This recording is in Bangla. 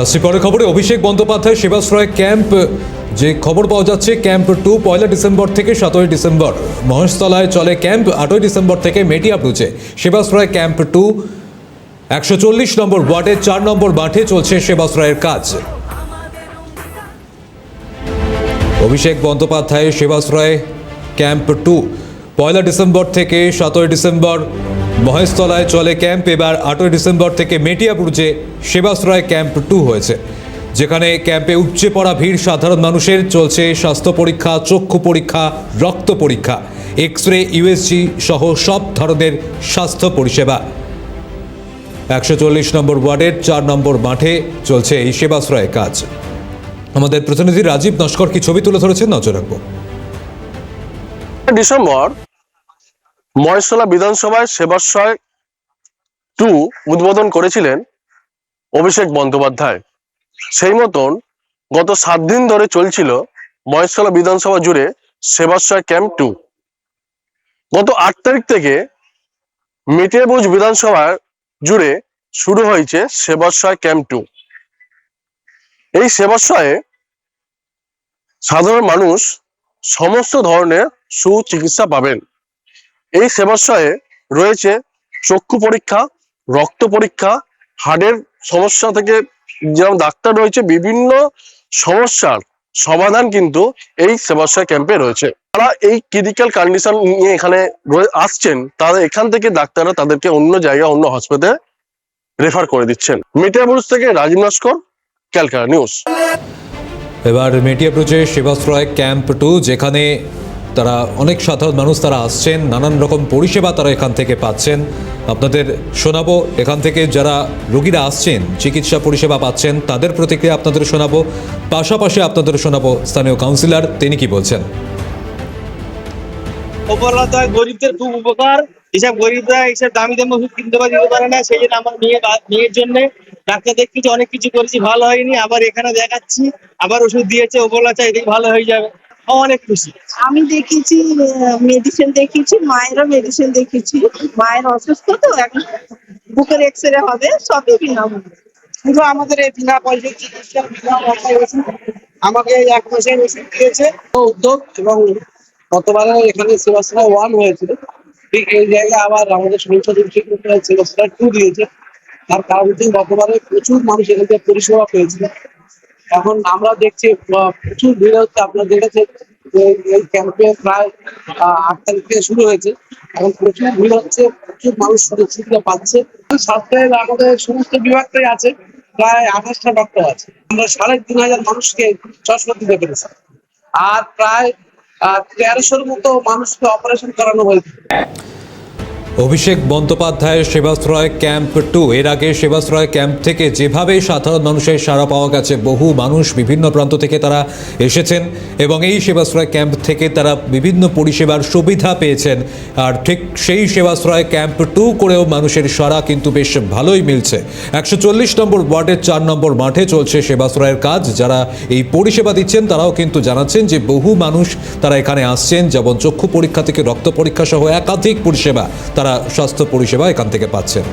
আসছি পরের খবরে। অভিষেক বন্দ্যোপাধ্যায় সেবাশ্রয় ক্যাম্প, যে খবর পাওয়া যাচ্ছে, ক্যাম্প 2 1 ডিসেম্বর থেকে 17 ডিসেম্বর মহেশতলায় চলে ক্যাম্প। 8 ডিসেম্বর থেকে মেটিয়াবুরুজে সেবাশ্রয় ক্যাম্প 2 140 নম্বর ওয়ার্ডের 4 নম্বর মাঠে চলছে সেবাশ্রয়ের কাজ। অভিষেক বন্দ্যোপাধ্যায়ের সেবাশ্রয় ক্যাম্প 2 1 ডিসেম্বর থেকে 17 ডিসেম্বর মহেশতলায় চলে ক্যাম্প। এবার 8 ডিসেম্বর থেকে মেটিয়াবুরুজে সেবাশ্রয় ক্যাম্প 2 হয়েছে, যেখানে ক্যাম্পে উপচে পড়া ভিড় সাধারণ মানুষের। চলছে স্বাস্থ্য পরীক্ষা, চক্ষু পরীক্ষা, রক্ত পরীক্ষা, এক্স-রে, ইউএসজি সহ সব ধরনের স্বাস্থ্য পরিষেবা। 140 নম্বর ওয়ার্ডের 4 নম্বর মাঠে চলছে এই সেবাশ্রয় কাজ। আমাদের প্রতিনিধি রাজীব নস্কর কি ছবি তুলে ধরেছেন, নজর রাখবো। ডিসেম্বর মহেশতলা বিধানসভায় সেবাশ্রয় 2 উদ্বোধন করেছিলেন অভিষেক বন্দ্যোপাধ্যায়। সেই মতন গত 7 দিন ধরে চলছিল মহেশতলা বিধানসভা জুড়ে সেবাশ্রয় ক্যাম্প 2। গত 8 তারিখ থেকে মেটিয়াবুরুজ বিধানসভা জুড়ে শুরু হয়েছে সেবাশ্রয় ক্যাম্প 2। এই সেবাশ্রয়ে সাধারণ মানুষ সমস্ত ধরনের সুচিকিৎসা পাবেন। এই সেবাশ্রয়ে রয়েছে চক্ষু পরীক্ষা, রক্ত পরীক্ষা, হার্টের সমস্যা থেকে যেমন ডাক্তার রয়েছে, বিভিন্ন সমস্যার সমাধান কিন্তু এই সেবাশ্রয় ক্যাম্পে রয়েছে। যারা এই ক্রিটিক্যাল কন্ডিশন নিয়ে এখানে আসছেন, তারা এখান থেকে ডাক্তাররা তাদেরকে অন্য জায়গায়, অন্য হসপিটালে রেফার করে দিচ্ছেন। মেটিয়াবুরুজ থেকে রাজীব নস্কর, ক্যালকাটা নিউজ। এবার মেটিয়াবুরুজে সেবাশ্রয় ক্যাম্প 2, যেখানে তারা অনেক সাধারণ মানুষ তারা আসছেন, নানান রকম পরিষেবা তারা এখান থেকে পাচ্ছেন। আপনাদের শোনাবো এখান থেকে যারা রোগীরা আসছেন, চিকিৎসা পরিষেবা পাচ্ছেন, তাদের প্রতিক্রিয়া আপনাদের শোনাবো। পাশাপাশি আপনাদের শোনাবো স্থানীয় কাউন্সিলর, তিনি কি বলছেন। গরিবদের খুব উপকার। এসব গরিবরা এইসব দামি দামি ওষুধ কিনতে পারে না, সেই জন্য আমার মেয়ের জন্য ডাক্তার দেখিয়েছি, অনেক কিছু করেছি, ভালো হয়নি, আবার এখানে দেখাচ্ছি, আবার ওষুধ দিয়েছে, ওপরওয়ালা চাই ভালো হয়ে যাবে, অনেক খুশি। আমি দেখিয়েছি, মেডিসিন দেখিয়েছি, মায়েরও মেডিসিন দেখিয়েছি। মায়ের অসুস্থ তো, এখন বুকের এক্সরে হবে, সবই বিনামূল্যে। শুধু আমাদের এই বিনা পয়সা চিকিৎসা, বিনা পয়সায় ওষুধ, আমাকে 1 মাসের ওষুধ দিয়েছে উদ্যোগ। এবং গতবারে এখানে সেবাশ্রয় 1 হয়েছিল, ঠিক এই জায়গায় আবার আমাদের সংসদ সেবাশ্রয় 2 দিয়েছে। তার কারণ হচ্ছে গতবারে প্রচুর মানুষ এখান থেকে পরিষেবা পেয়েছিল। এখন আমরা দেখছি প্রচুর ভিড় হচ্ছে। আপনারা দেখেছেন এই ক্যাম্পে প্রায় 8 তারিখ থেকে শুরু হয়েছে, এখন প্রচুর ভিড় হচ্ছে, প্রচুর মানুষ সুচিকিৎসা পাচ্ছে। স্বাস্থ্যের আমাদের সমস্ত বিভাগটাই আছে, প্রায় 28টা ডক্টর আছে। আমরা 3,500 মানুষকে চশমা দিতে পেরেছি, আর প্রায় 1300-র মতো মানুষকে অপারেশন করানো হয়েছে। অভিষেক বন্দ্যোপাধ্যায়ের সেবাশ্রয় ক্যাম্প 2, এর আগে সেবাশ্রয় ক্যাম্প থেকে যেভাবে সাধারণ মানুষের সাড়া পাওয়া গেছে, বহু মানুষ বিভিন্ন প্রান্ত থেকে তারা এসেছেন এবং এই সেবাশ্রয় ক্যাম্প থেকে তারা বিভিন্ন পরিষেবার সুবিধা পেয়েছেন। আর ঠিক সেই সেবাশ্রয় ক্যাম্প 2 করেও মানুষের সাড়া কিন্তু বেশ ভালোই মিলছে। 140 নম্বর ওয়ার্ডের 4 নম্বর মাঠে চলছে সেবাশ্রয়ের কাজ। যারা এই পরিষেবা দিচ্ছেন তারাও কিন্তু জানাচ্ছেন যে বহু মানুষ তারা এখানে আসছেন, যেমন চক্ষু পরীক্ষা থেকে রক্ত পরীক্ষা সহ একাধিক পরিষেবা তারা স্বাস্থ্য পরিষেবা এখান থেকে পাচ্ছেন।